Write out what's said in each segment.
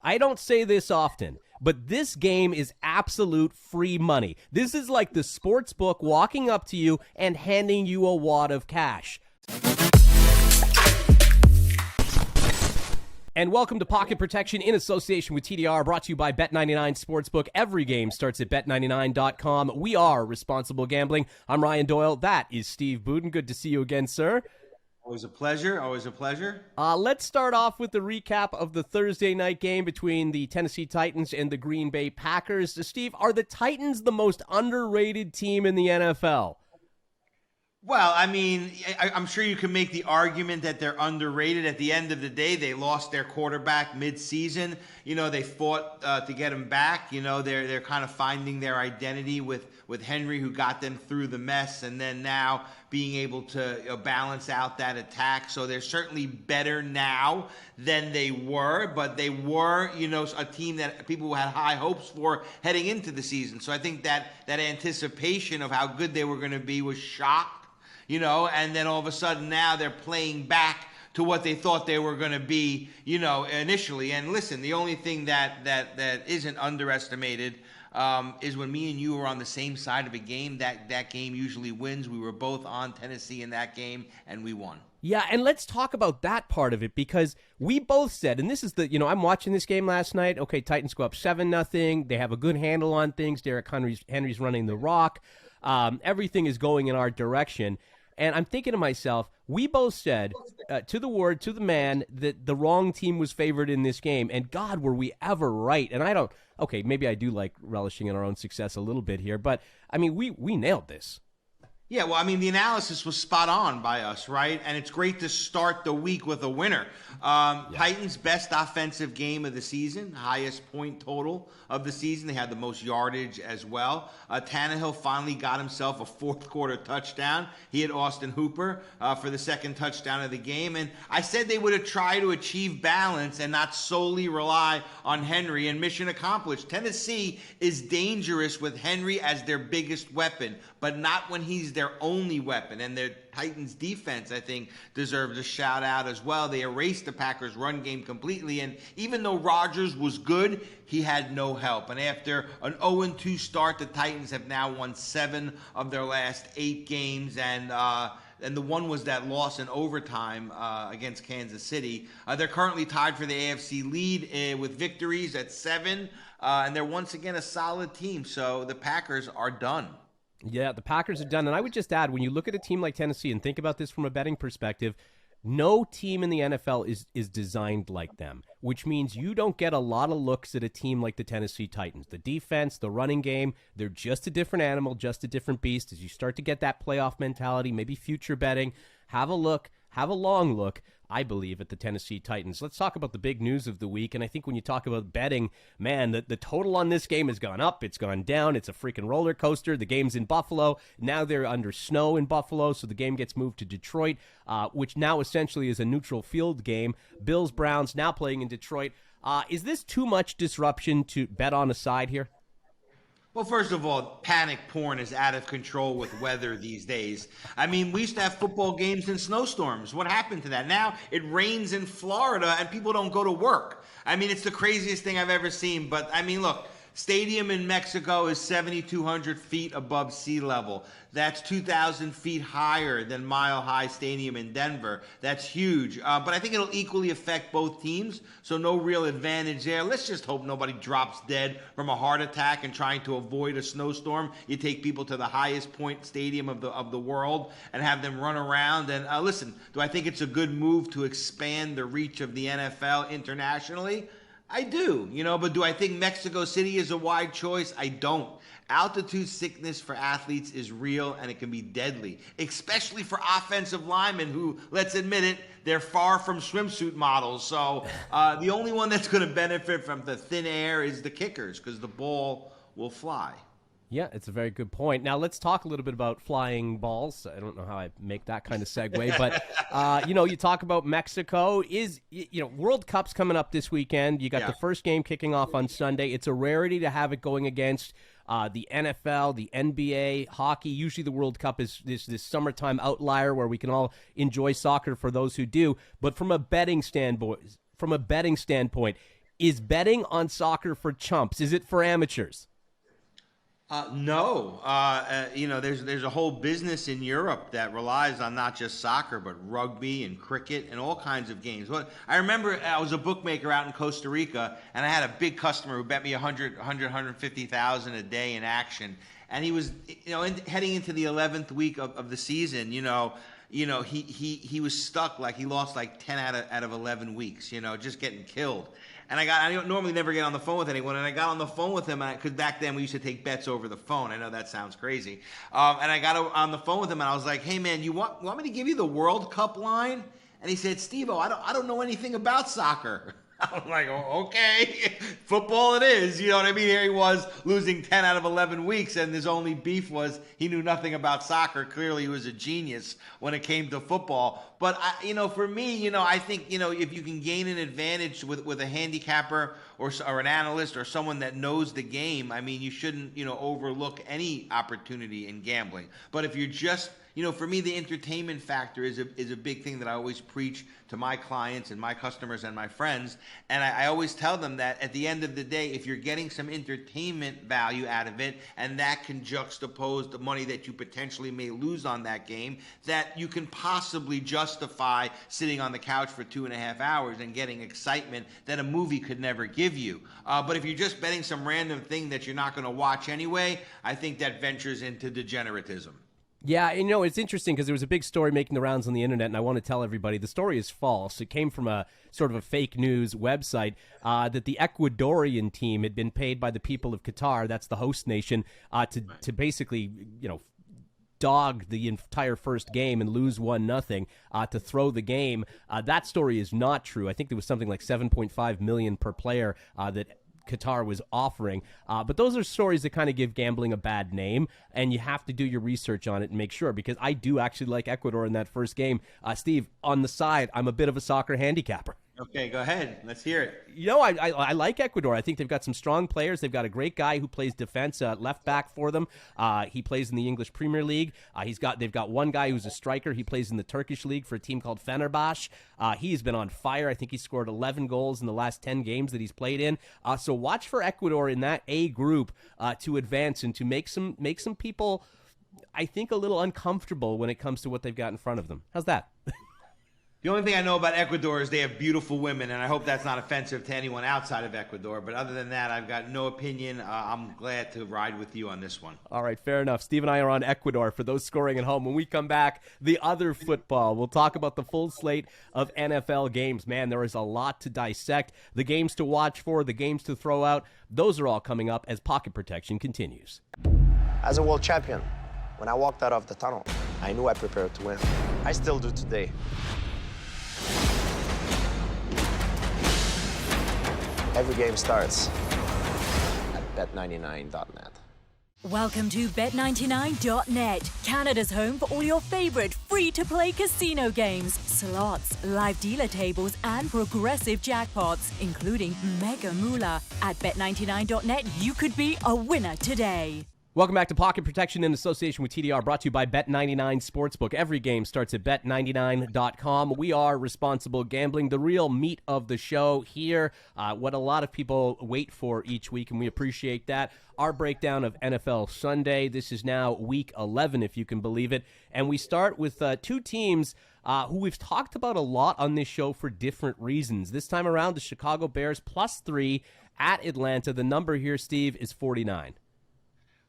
I don't say this often, but this game is absolute free money. This is like the sports book walking up to you and handing you a wad of cash. And welcome to Pocket Protection in association with TDR, brought to you by Bet99 Sportsbook. Every game starts at Bet99.com. We are responsible gambling. I'm Ryan Doyle. That is Steve Budin. Good to see you again, sir. Always a pleasure. Always a pleasure. Let's start off with the recap of the Thursday night game between the Tennessee Titans and the Green Bay Packers. Steve, are the Titans the most underrated team in the NFL? Well, I mean, I'm sure you can make the argument that they're underrated. At the end of the day, they lost their quarterback mid-season. You know, they fought to get him back. You know, they're kind of finding their identity with Henry, who got them through the mess, and then now being able to balance out that attack. So they're certainly better now than they were, but they were, a team that people had high hopes for heading into the season. So I think that anticipation of how good they were going to be was shocked. And then all of a sudden now they're playing back to what they thought they were going to be, initially. And listen, the only thing that isn't underestimated is when me and you were on the same side of a game, that game usually wins. We were both on Tennessee in that game, and we won. Yeah, and let's talk about that part of it, because we both said, and this is I'm watching this game last night. Okay, Titans go up 7-0. They have a good handle on things. Derrick Henry's running the rock. Everything is going in our direction. And I'm thinking to myself, we both said, to the word, to the man, that the wrong team was favored in this game. And God, were we ever right? And maybe I do like relishing in our own success a little bit here, but I mean, we nailed this. Yeah, well, I mean, the analysis was spot on by us, right? And it's great to start the week with a winner. Titans' best offensive game of the season, highest point total of the season. They had the most yardage as well. Tannehill finally got himself a fourth quarter touchdown. He had Austin Hooper for the second touchdown of the game. And I said they would have tried to achieve balance and not solely rely on Henry, and mission accomplished. Tennessee is dangerous with Henry as their biggest weapon, but not when he's their only weapon. And their Titans defense, I think, deserves a shout out as well. They erased the Packers run game completely, and even though Rodgers was good, he had no help. And after an 0-2 start, the Titans have now won 7 of their last 8 games, and the one was that loss in overtime against Kansas City. They're currently tied for the AFC lead with victories at 7, and they're once again a solid team. So the Packers are done. Yeah, the Packers are done. And I would just add, when you look at a team like Tennessee and think about this from a betting perspective, no team in the NFL is designed like them, which means you don't get a lot of looks at a team like the Tennessee Titans. The defense, the running game, they're just a different animal, just a different beast. As you start to get that playoff mentality, maybe future betting, have a long look, I believe, at the Tennessee Titans. Let's talk about the big news of the week. And I think when you talk about betting, man, the total on this game has gone up. It's gone down. It's a freaking roller coaster. The game's in Buffalo. Now they're under snow in Buffalo, so the game gets moved to Detroit, which now essentially is a neutral field game. Bills-Browns now playing in Detroit. Is this too much disruption to bet on a side here? Well, first of all, panic porn is out of control with weather these days. I mean, we used to have football games in snowstorms. What happened to that? Now it rains in Florida and people don't go to work. I mean, it's the craziest thing I've ever seen. But, I mean, look, stadium in Mexico is 7,200 feet above sea level. That's 2,000 feet higher than Mile High Stadium in Denver. That's huge. But I think it'll equally affect both teams, so no real advantage there. Let's just hope nobody drops dead from a heart attack and trying to avoid a snowstorm. You take people to the highest point stadium of the world and have them run around. And listen, do I think it's a good move to expand the reach of the NFL internationally? I do, but do I think Mexico City is a wide choice? I don't. Altitude sickness for athletes is real, and it can be deadly, especially for offensive linemen who, let's admit it, they're far from swimsuit models. So the only one that's going to benefit from the thin air is the kickers, because the ball will fly. Yeah, it's a very good point. Now, let's talk a little bit about flying balls. I don't know how I make that kind of segue, but, you talk about Mexico. World Cup's coming up this weekend. You got the first game kicking off on Sunday. It's a rarity to have it going against the NFL, the NBA, hockey. Usually the World Cup is this summertime outlier where we can all enjoy soccer for those who do. But from a betting standpoint, Is betting on soccer for chumps? Is it for amateurs? No. There's a whole business in Europe that relies on not just soccer, but rugby and cricket and all kinds of games. Well, I remember I was a bookmaker out in Costa Rica, and I had a big customer who bet me 150,000 a day in action. And he was, heading into the 11th week of the season, he was stuck, like he lost like 10 out of 11 weeks, just getting killed. And I don't normally never get on the phone with anyone, and I got on the phone with him, because back then we used to take bets over the phone. I know that sounds crazy. And I got on the phone with him, and I was like, "Hey man, you want me to give you the World Cup line?" And he said, "Steve-o, I don't know anything about soccer." I'm like, "Oh, okay, football it is." You know what I mean? Here he was losing 10 out of 11 weeks, and his only beef was he knew nothing about soccer. Clearly, he was a genius when it came to football. But for me, I think if you can gain an advantage with a handicapper or an analyst or someone that knows the game, I mean, you shouldn't overlook any opportunity in gambling. But if you're just for me, the entertainment factor is a big thing that I always preach to my clients and my customers and my friends. And I always tell them that at the end of the day, if you're getting some entertainment value out of it, and that can juxtapose the money that you potentially may lose on that game, that you can possibly justify sitting on the couch for 2.5 hours and getting excitement that a movie could never give you. But if you're just betting some random thing that you're not going to watch anyway, I think that ventures into degeneratism. Yeah, it's interesting because there was a big story making the rounds on the internet, and I want to tell everybody the story is false. It came from a sort of a fake news website that the Ecuadorian team had been paid by the people of Qatar, that's the host nation, to basically, dog the entire first game and lose 1-0 to throw the game. That story is not true. I think there was something like $7.5 million per player that Qatar was offering. But those are stories that kind of give gambling a bad name, and you have to do your research on it and make sure, because I do actually like Ecuador in that first game. Steve, on the side, I'm a bit of a soccer handicapper. Okay, go ahead. Let's hear it. I like Ecuador. I think they've got some strong players. They've got a great guy who plays defense, left back for them. He plays in the English Premier League. They've got one guy who's a striker. He plays in the Turkish league for a team called Fenerbahce. He's been on fire. I think he scored 11 goals in the last 10 games that he's played in. So watch for Ecuador in that A group to advance and to make some people, I think, a little uncomfortable when it comes to what they've got in front of them. How's that? The only thing I know about Ecuador is they have beautiful women, and I hope that's not offensive to anyone outside of Ecuador. But other than that, I've got no opinion. I'm glad to ride with you on this one. All right, fair enough. Steve and I are on Ecuador for those scoring at home. When we come back, the other football. We'll talk about the full slate of NFL games. Man, there is a lot to dissect. The games to watch for, the games to throw out. Those are all coming up as Pocket Protection continues. As a world champion, when I walked out of the tunnel, I knew I prepared to win. I still do today. Every game starts at Bet99.net. Welcome to Bet99.net, Canada's home for all your favorite free-to-play casino games, slots, live dealer tables, and progressive jackpots, including Mega Moolah. At Bet99.net, you could be a winner today. Welcome back to Pocket Protection in association with TDR, brought to you by Bet99 Sportsbook. Every game starts at Bet99.com. We are responsible gambling, the real meat of the show here, what a lot of people wait for each week, and we appreciate that. Our breakdown of NFL Sunday. This is now Week 11, if you can believe it. And we start with two teams who we've talked about a lot on this show for different reasons. This time around, the Chicago Bears +3 at Atlanta. The number here, Steve, is 49.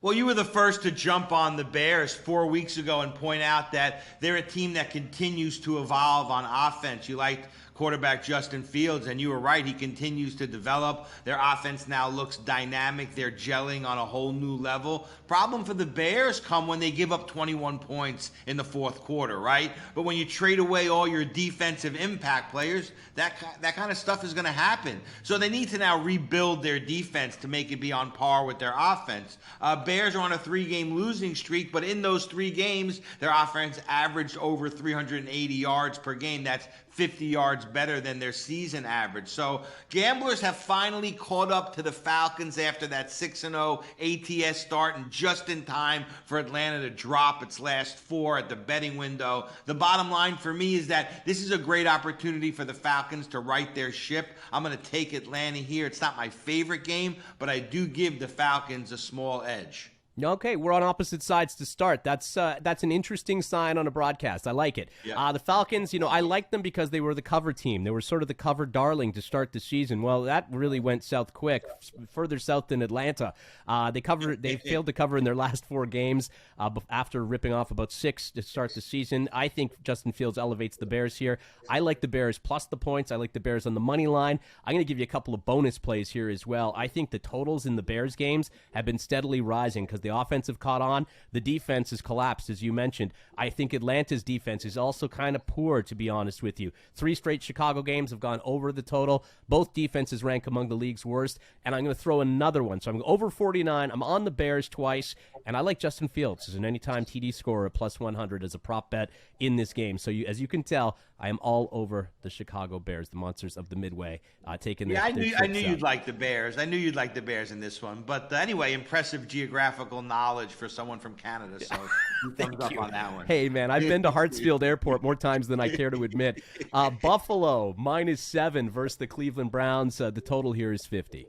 Well, you were the first to jump on the Bears 4 weeks ago and point out that they're a team that continues to evolve on offense. You liked quarterback Justin Fields, and you were right. He continues to develop. Their offense now looks dynamic. They're gelling on a whole new level. Problem for the Bears come when they give up 21 points in the fourth quarter, right? But when you trade away all your defensive impact players, that kind of stuff is going to happen. So they need to now rebuild their defense to make it be on par with their offense. Bears are on a 3-game losing streak, but in those 3 games, their offense averaged over 380 yards per game. That's 50 yards better than their season average. So gamblers have finally caught up to the Falcons after that 6-0 ATS start, and just in time for Atlanta to drop its last 4 at the betting window. The bottom line for me is that this is a great opportunity for the Falcons to right their ship. I'm going to take Atlanta here. It's not my favorite game, but I do give the Falcons a small edge. Okay, we're on opposite sides to start. That's an interesting sign on a broadcast. I like it. Yeah. The Falcons, I like them because they were the cover team. They were sort of the cover darling to start the season. Well, that really went south quick, further south than Atlanta. They failed to cover in their last 4 games after ripping off about 6 to start the season. I think Justin Fields elevates the Bears here. I like the Bears plus the points. I like the Bears on the money line. I'm going to give you a couple of bonus plays here as well. I think the totals in the Bears games have been steadily rising because the offense have caught on. The defense has collapsed, as you mentioned. I think Atlanta's defense is also kind of poor, to be honest with you. 3 straight Chicago games have gone over the total. Both defenses rank among the league's worst, and I'm going to throw another one. So I'm over 49. I'm on the Bears twice, and I like Justin Fields as an anytime TD scorer at plus 100 as a prop bet in this game. So as you can tell, I am all over the Chicago Bears, the monsters of the Midway, taking their I knew trips you'd like the Bears. I knew you'd like the Bears in this one. But anyway, impressive geographical knowledge for someone from Canada. So thumbs up on that one. Hey, man, I've been to Hartsfield Airport more times than I care to admit. Buffalo, -7 versus the Cleveland Browns. The total here is 50.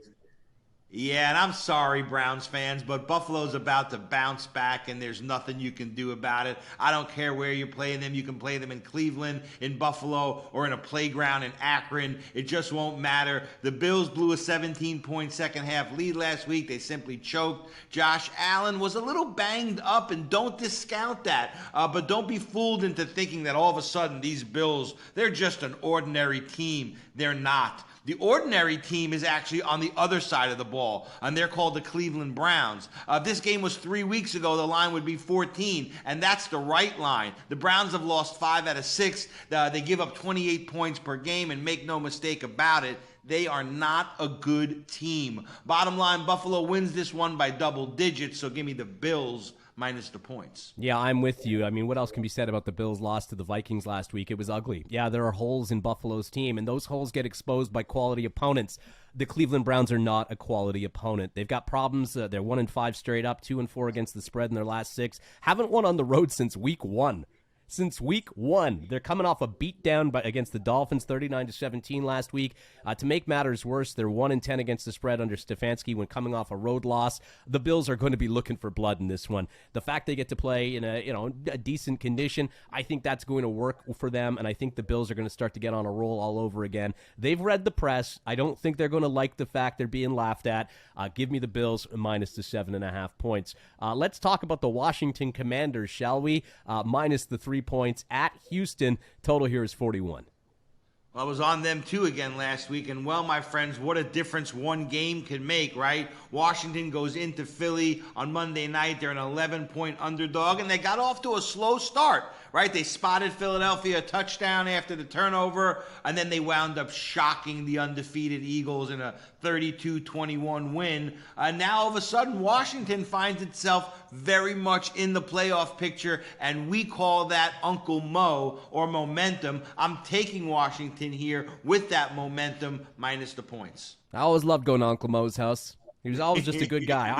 Yeah, and I'm sorry, Browns fans, but Buffalo's about to bounce back, and there's nothing you can do about it. I don't care where you're playing them. You can play them in Cleveland, in Buffalo, or in a playground in Akron. It just won't matter. The Bills blew a 17-point second-half lead last week. They simply choked. Josh Allen was a little banged up, and don't discount that. But don't be fooled into thinking that all of a sudden these Bills, they're just an ordinary team. They're not. The ordinary team is actually on the other side of the ball, and they're called the Cleveland Browns. If this game was 3 weeks ago, the line would be 14, and that's the right line. The Browns have lost 5 out of 6. They give up 28 points per game, and make no mistake about it, they are not a good team. Bottom line, Buffalo wins this one by double digits, so give me the Bills minus the points. Yeah, I'm with you. I mean, what else can be said about the Bills' loss to the Vikings last week? It was ugly. Yeah, there are holes in Buffalo's team, and those holes get exposed by quality opponents. The Cleveland Browns are not a quality opponent. They've got problems. They're 1-5 straight up, 2-4 against the spread in their last 6. Haven't won on the road since week 1. Since week 1, they're coming off a beatdown against the Dolphins, 39-17 last week. To make matters worse, they're 1-10 against the spread under Stefanski when coming off a road loss. The Bills are going to be looking for blood in this one. The fact they get to play in a decent condition, I think that's going to work for them, and I think the Bills are going to start to get on a roll all over again. They've read the press. I don't think they're going to like the fact they're being laughed at. Give me the Bills minus the 7.5 points. Let's talk about the Washington Commanders, shall we? Minus the 3 points at Houston. Total here is 41. Well, I was on them too again last week, and well, my friends, what a difference one game can make, right? Washington goes into Philly on Monday night. They're an 11-point underdog, and they got off to a slow start, right? They spotted Philadelphia a touchdown after the turnover, and then they wound up shocking the undefeated Eagles in a 32-21 win. Now, all of a sudden, Washington finds itself very much in the playoff picture, and we call that Uncle Mo, or momentum. I'm taking Washington here with that momentum minus the points. I always loved going to Uncle Mo's house. He was always just a good guy.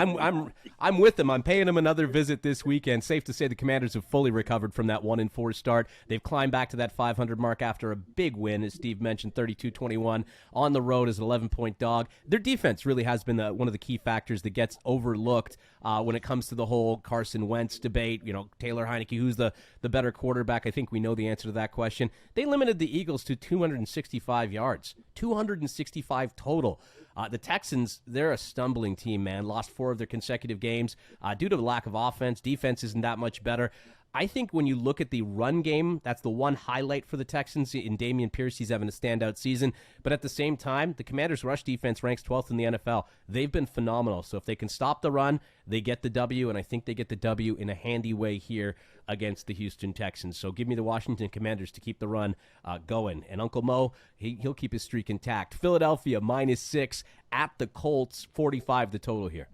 I'm with him. I'm paying him another visit this weekend. Safe to say the Commanders have fully recovered from that 1-4 start. They've climbed back to that 500 mark after a big win, as Steve mentioned, 32-21 on the road as an 11-point dog. Their defense really has been one of the key factors that gets overlooked when it comes to the whole Carson Wentz debate. Taylor Heineke, who's the better quarterback? I think we know the answer to that question. They limited the Eagles to 265 yards, 265 total. The Texans, they're a stumbling team, man. Lost 4 of their consecutive games due to the lack of offense. Defense isn't that much better. I think when you look at the run game, that's the one highlight for the Texans. In Dameon Pierce, he's having a standout season. But at the same time, the Commanders' rush defense ranks 12th in the NFL. They've been phenomenal. So if they can stop the run, they get the W, and I think they get the W in a handy way here against the Houston Texans. So give me the Washington Commanders to keep the run going. And Uncle Mo, he'll keep his streak intact. Philadelphia -6 at the Colts, 45 the total here.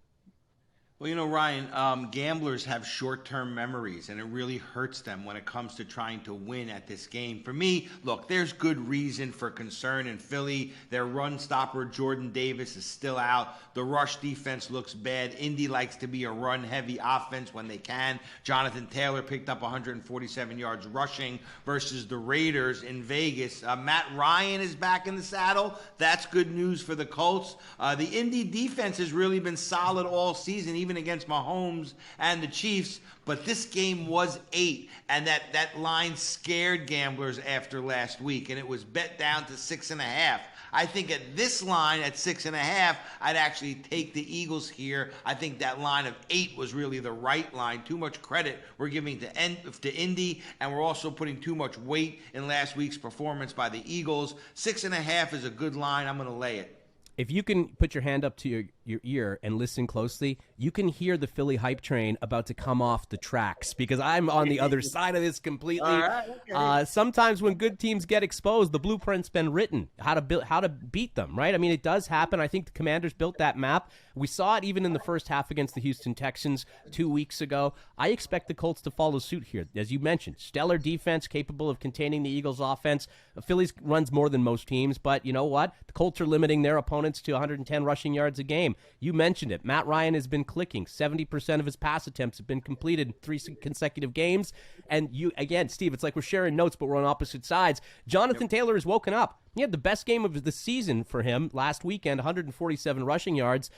Well, you know, Ryan, gamblers have short-term memories, and it really hurts them when it comes to trying to win at this game. For me, look, there's good reason for concern in Philly. Their run stopper, Jordan Davis, is still out. The rush defense looks bad. Indy likes to be a run-heavy offense when they can. Jonathan Taylor picked up 147 yards rushing versus the Raiders in Vegas. Matt Ryan is back in the saddle. That's good news for the Colts. The Indy defense has really been solid all season, even against Mahomes and the Chiefs, but this game was 8, and that line scared gamblers after last week, and it was bet down to 6.5. I think at this line at 6.5, I'd actually take the Eagles here. I think that line of 8 was really the right line. Too much credit we're giving to Indy, and we're also putting too much weight in last week's performance by the Eagles. 6.5 is a good line. I'm going to lay it. If you can put your hand up to your ear and listen closely, you can hear the Philly hype train about to come off the tracks, because I'm on the other side of this completely. All right, okay. Sometimes when good teams get exposed, the blueprint's been written, how to beat them, right? I mean, it does happen. I think the Commanders built that map. We saw it even in the first half against the Houston Texans 2 weeks ago. I expect the Colts to follow suit here. As you mentioned, stellar defense capable of containing the Eagles' offense. Phillies runs more than most teams, but you know what? The Colts are limiting their opponents to 110 rushing yards a game. You mentioned it. Matt Ryan has been clicking. 70% of his pass attempts have been completed in 3 consecutive games. And you, again, Steve, it's like we're sharing notes, but we're on opposite sides. Jonathan Taylor has woken up. He had the best game of the season for him last weekend, 147 rushing yards.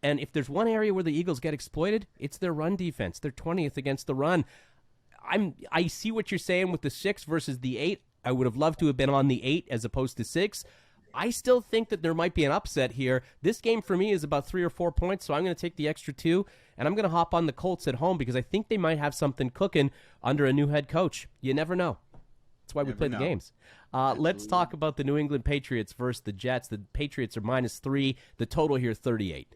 And if there's one area where the Eagles get exploited, it's their run defense. They're 20th against the run. I see what you're saying with the 6 versus the 8. I would have loved to have been on the 8 as opposed to 6. I still think that there might be an upset here. This game for me is about 3 or 4 points, so I'm going to take the extra 2, and I'm going to hop on the Colts at home because I think they might have something cooking under a new head coach. You never know. That's why we play the games. Let's talk about the New England Patriots versus the Jets. The Patriots are -3. The total here, 38.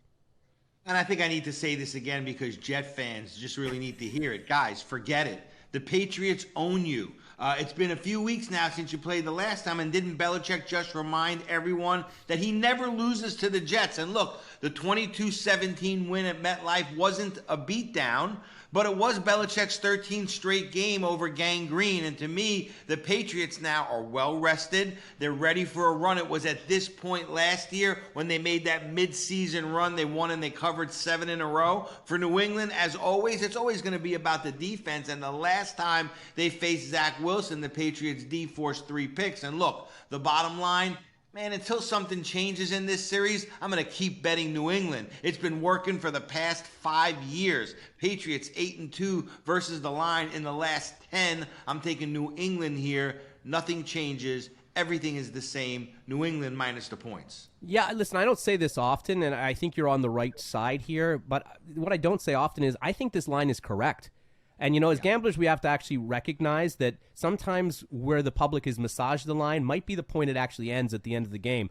And I think I need to say this again because Jet fans just really need to hear it. Guys, forget it. The Patriots own you. It's been a few weeks now since you played the last time, and didn't Belichick just remind everyone that he never loses to the Jets? And look, the 22-17 win at MetLife wasn't a beatdown, but it was Belichick's 13th straight game over Gang Green. And to me, the Patriots now are well-rested. They're ready for a run. It was at this point last year when they made that mid-season run. They won and they covered 7 in a row. For New England, as always, it's always going to be about the defense. And the last time they faced Zach Wilson, the Patriots D forced 3 picks. And look, the bottom line, man, until something changes in this series, I'm going to keep betting New England. It's been working for the past 5 years. Patriots 8-2 versus the line in the last 10. I'm taking New England here. Nothing changes. Everything is the same. New England minus the points. Yeah, listen, I don't say this often, and I think you're on the right side here. But what I don't say often is I think this line is correct. And, you know, as gamblers, we have to actually recognize that sometimes where the public has massaged the line might be the point it actually ends at the end of the game.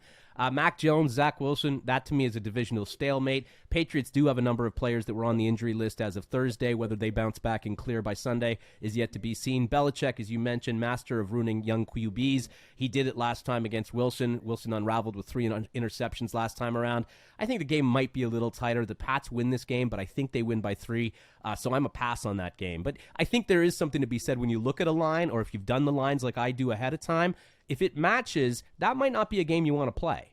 Mac Jones, Zach Wilson, that to me is a divisional stalemate. Patriots do have a number of players that were on the injury list as of Thursday. Whether they bounce back and clear by Sunday is yet to be seen. Belichick, as you mentioned, master of ruining young QBs. He did it last time against Wilson. Wilson unraveled with 3 interceptions last time around. I think the game might be a little tighter. The Pats win this game, but I think they win by 3. So I'm a pass on that game. But I think there is something to be said when you look at a line, or if you've done the lines like I do ahead of time. If it matches, that might not be a game you want to play.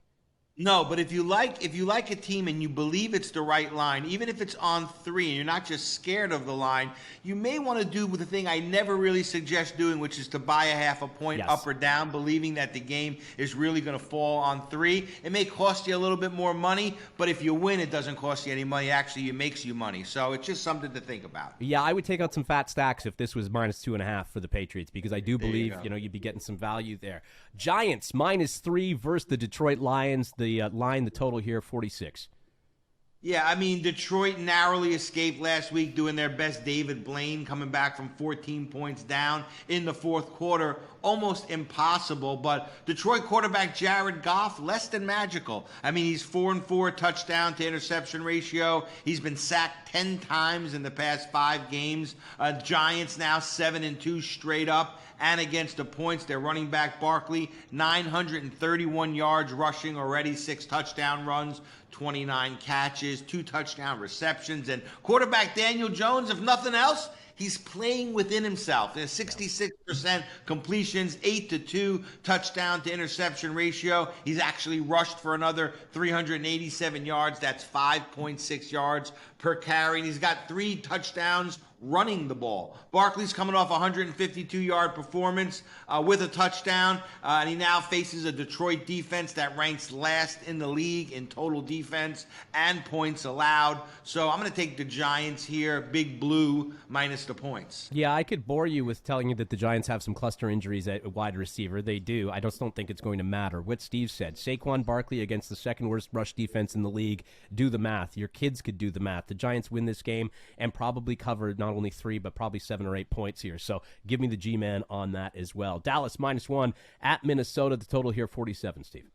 No, but if you like a team and you believe it's the right line, even if it's on 3 and you're not just scared of the line, you may want to do the thing I never really suggest doing, which is to buy a half a point up or down, believing that the game is really going to fall on 3. It may cost you a little bit more money, but if you win, it doesn't cost you any money. Actually, it makes you money. So it's just something to think about. Yeah, I would take out some fat stacks if this was -2.5 for the Patriots, because I do believe you'd be getting some value there. Giants -3 versus the Detroit Lions. The total here, 46. Yeah, I mean, Detroit narrowly escaped last week doing their best. David Blaine coming back from 14 points down in the fourth quarter. Almost impossible, but Detroit quarterback Jared Goff, less than magical. I mean, he's 4-4 touchdown to interception ratio. He's been sacked 10 times in the past 5 games. Giants now 7-2 straight up and against the points. Their running back Barkley, 931 yards rushing already, 6 touchdown runs, 29 catches, 2 touchdown receptions, and quarterback Daniel Jones, if nothing else, he's playing within himself. 66% completions, 8-2 touchdown to interception ratio. He's actually rushed for another 387 yards. That's 5.6 yards per carry. And he's got 3 touchdowns running the ball. Barkley's coming off a 152-yard performance with a touchdown, and he now faces a Detroit defense that ranks last in the league in total defense and points allowed. So I'm going to take the Giants here, Big Blue, minus the points. Yeah, I could bore you with telling you that the Giants have some cluster injuries at wide receiver. They do. I just don't think it's going to matter. What Steve said, Saquon Barkley against the second worst rush defense in the league. Do the math. Your kids could do the math. The Giants win this game and probably cover not only 3, but probably 7 or 8 points here. So give me the G-Man on that as well. Dallas -1 at Minnesota. The total here, 47, Steve.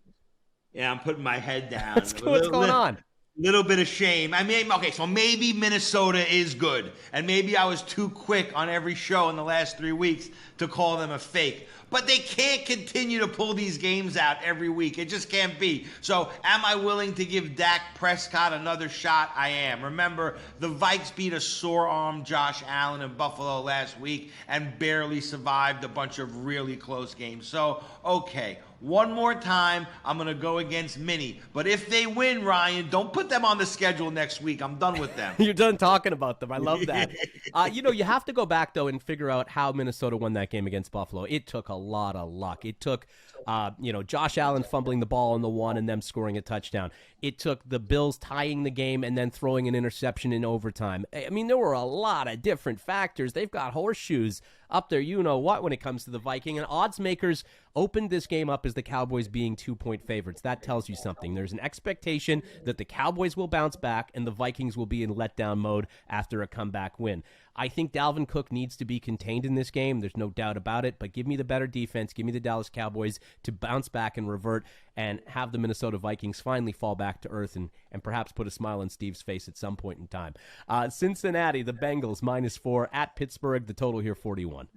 Yeah, I'm putting my head down. What's going on? Little bit of shame. I mean, okay, so maybe Minnesota is good, and maybe I was too quick on every show in the last 3 weeks to call them a fake. But they can't continue to pull these games out every week. It just can't be. So am I willing to give Dak Prescott another shot? I am. Remember, the Vikes beat a sore-armed Josh Allen in Buffalo last week and barely survived a bunch of really close games. So, okay. One more time, I'm going to go against Minnie. But if they win, Ryan, don't put them on the schedule next week. I'm done with them. You're done talking about them. I love that. You have to go back, though, and figure out how Minnesota won that game against Buffalo. It took a lot of luck. It took, Josh Allen fumbling the ball on the one and them scoring a touchdown. It took the Bills tying the game and then throwing an interception in overtime. I mean, there were a lot of different factors. They've got horseshoes up there, when it comes to the Viking. And odds makers opened this game up as the Cowboys being 2-point favorites. That tells you something. There's an expectation that the Cowboys will bounce back and the Vikings will be in letdown mode after a comeback win. I think Dalvin Cook needs to be contained in this game. There's no doubt about it, but give me the better defense. Give me the Dallas Cowboys to bounce back and revert and have the Minnesota Vikings finally fall back to earth and perhaps put a smile on Steve's face at some point in time. Cincinnati, the Bengals, -4 at Pittsburgh. The total here, 41.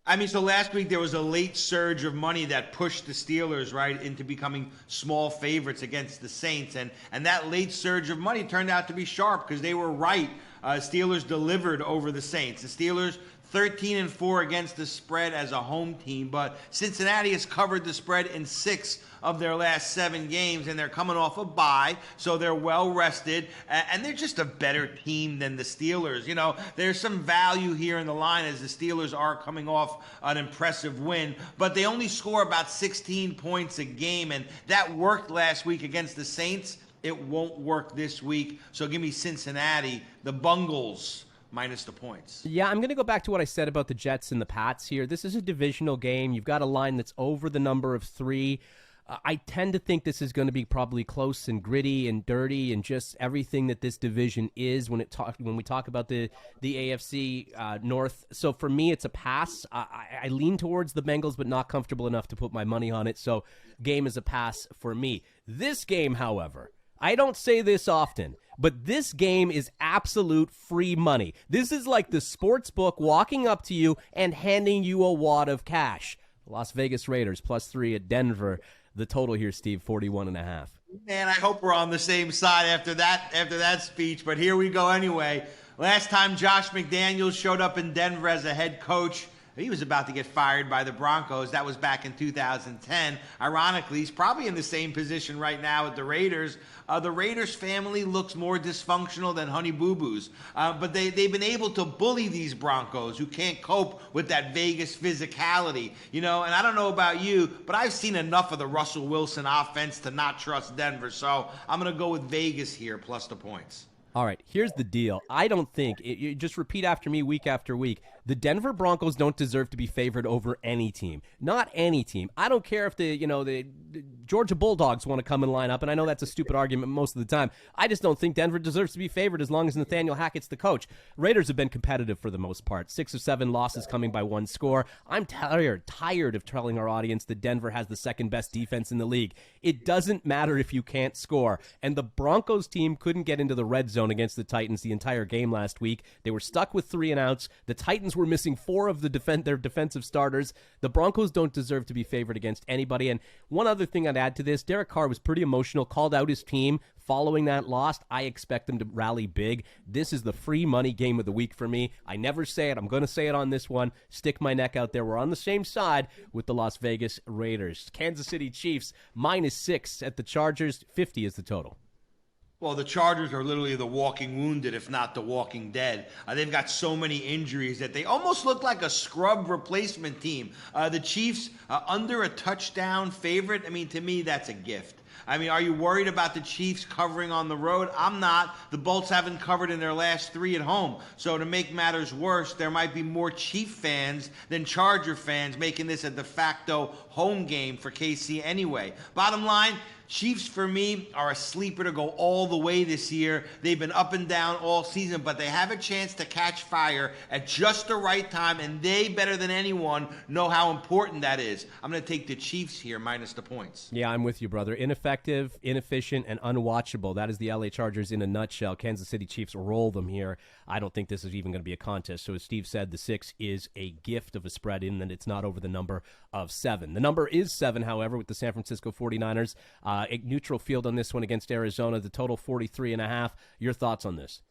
I mean, so last week there was a late surge of money that pushed the Steelers, right, into becoming small favorites against the Saints. And that late surge of money turned out to be sharp because they were right. Steelers delivered over the Saints. The Steelers 13-4 against the spread as a home team, but Cincinnati has covered the spread in 6 of their last 7 games, and they're coming off a bye, so they're well rested, and they're just a better team than the Steelers. There's some value here in the line as the Steelers are coming off an impressive win, but they only score about 16 points a game, and that worked last week against the Saints. It won't work this week, so give me Cincinnati, the Bungles, minus the points. Yeah, I'm going to go back to what I said about the Jets and the Pats here. This is a divisional game. You've got a line that's over the number of 3. I tend to think this is going to be probably close and gritty and dirty and just everything that this division is when we talk about the AFC North. So for me, it's a pass. I lean towards the Bengals, but not comfortable enough to put my money on it. So game is a pass for me. This game, however, I don't say this often, but this game is absolute free money. This is like the sports book walking up to you and handing you a wad of cash. Las Vegas Raiders +3 at Denver. The total here, Steve, 41.5. Man, I hope we're on the same side after that speech, but here we go anyway. Last time Josh McDaniels showed up in Denver as a head coach, he was about to get fired by the Broncos. That was back in 2010. Ironically, he's probably in the same position right now with the Raiders. The Raiders family looks more dysfunctional than Honey Boo Boos. But they've been able to bully these Broncos who can't cope with that Vegas physicality. And I don't know about you, but I've seen enough of the Russell Wilson offense to not trust Denver. So I'm going to go with Vegas here plus the points. All right, here's the deal. I don't think, you just repeat after me week after week, the Denver Broncos don't deserve to be favored over any team. Not any team. I don't care if the Georgia Bulldogs want to come and line up, and I know that's a stupid argument most of the time. I just don't think Denver deserves to be favored as long as Nathaniel Hackett's the coach. Raiders have been competitive for the most part. 6 of 7 losses coming by 1 score. I'm tired of telling our audience that Denver has the second best defense in the league. It doesn't matter if you can't score. And the Broncos team couldn't get into the red zone against the Titans the entire game last week. They were stuck with 3 and outs. The Titans Titans were missing 4 of their defensive starters. The Broncos don't deserve to be favored against anybody. And one other thing I'd add to this, Derek Carr was pretty emotional, called out his team following that loss. I expect them to rally big. This is the free money game of the week for me. I never say it. I'm going to say it on this one. Stick my neck out there. We're on the same side with the Las Vegas Raiders. Kansas City Chiefs -6 at the Chargers. 50 is the total. Well, the Chargers are literally the walking wounded, if not the walking dead. They've got so many injuries that they almost look like a scrub replacement team. The Chiefs, under a touchdown favorite, I mean, to me, that's a gift. I mean, are you worried about the Chiefs covering on the road? I'm not. The Bolts haven't covered in their last 3 at home. So to make matters worse, there might be more Chief fans than Charger fans, making this a de facto home game for KC anyway. Bottom line, Chiefs, for me, are a sleeper to go all the way this year. They've been up and down all season, but they have a chance to catch fire at just the right time, and they, better than anyone, know how important that is. I'm going to take the Chiefs here minus the points. Yeah, I'm with you, brother. Ineffective, inefficient, and unwatchable. That is the LA Chargers in a nutshell. Kansas City Chiefs roll them here. I don't think this is even going to be a contest. So as Steve said, the 6 is a gift of a spread in that it's not over the number of 7. The number is 7, however, with the San Francisco 49ers. A neutral field on this one against Arizona. The total 43.5. Your thoughts on this?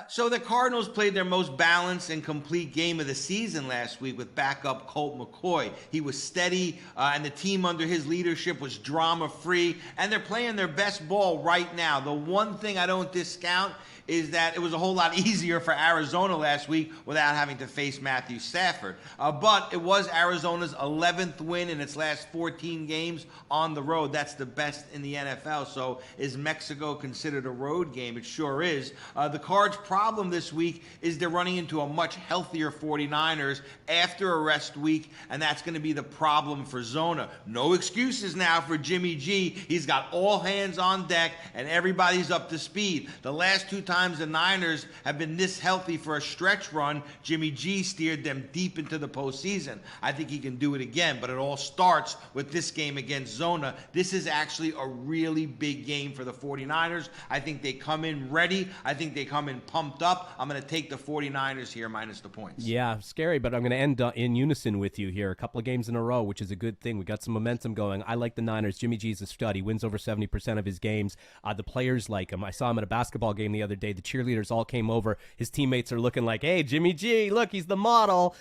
So the Cardinals played their most balanced and complete game of the season last week with backup Colt McCoy. He was steady, and the team under his leadership was drama-free, and they're playing their best ball right now. The one thing I don't discount is that it was a whole lot easier for Arizona last week without having to face Matthew Stafford. But it was Arizona's 11th win in its last 14 games on the road. That's the best in the NFL. So is Mexico considered a road game? It sure is. The Cards' problem this week is they're running into a much healthier 49ers after a rest week, and that's going to be the problem for Zona. No excuses now for Jimmy G. He's got all hands on deck, and everybody's up to speed. The last 2 times the Niners have been this healthy for a stretch run, Jimmy G steered them deep into the postseason. I think he can do it again, but it all starts with this game against Zona. This is actually a really big game for the 49ers. I think they come in ready. I think they come in pumped up. I'm going to take the 49ers here minus the points. Yeah, scary, but I'm going to end in unison with you here. A couple of games in a row, which is a good thing. We got some momentum going. I like the Niners. Jimmy G's a stud. He wins over 70% of his games. The players like him. I saw him at a basketball game the other day. The cheerleaders all came over. His teammates are looking like, hey, Jimmy G, look, he's the model.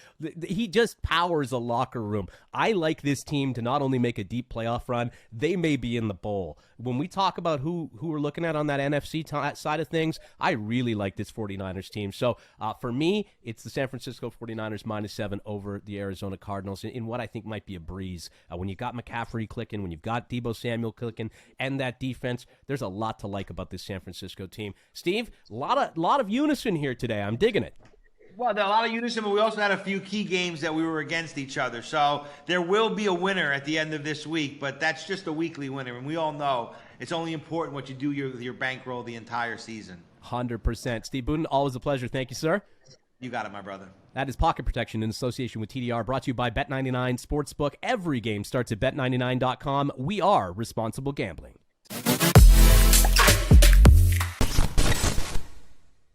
He just powers a locker room. I like this team to not only make a deep playoff run, they may be in the bowl. When we talk about who we're looking at on that NFC side of things, I really like this 49ers team. So for me, it's the San Francisco 49ers -7 over the Arizona Cardinals in what I think might be a breeze. When you got McCaffrey clicking, when you've got Deebo Samuel clicking, and that defense, there's a lot to like about this San Francisco team. Steve, a lot of unison here today. I'm digging it. Well, there are a lot of unison, but we also had a few key games that we were against each other. So there will be a winner at the end of this week, but that's just a weekly winner. And we all know it's only important what you do with your bankroll the entire season. 100%. Steve Budin, always a pleasure. Thank you, sir. You got it, my brother. That is Pocket Protection in association with TDR, brought to you by Bet99 Sportsbook. Every game starts at Bet99.com. We are responsible gambling.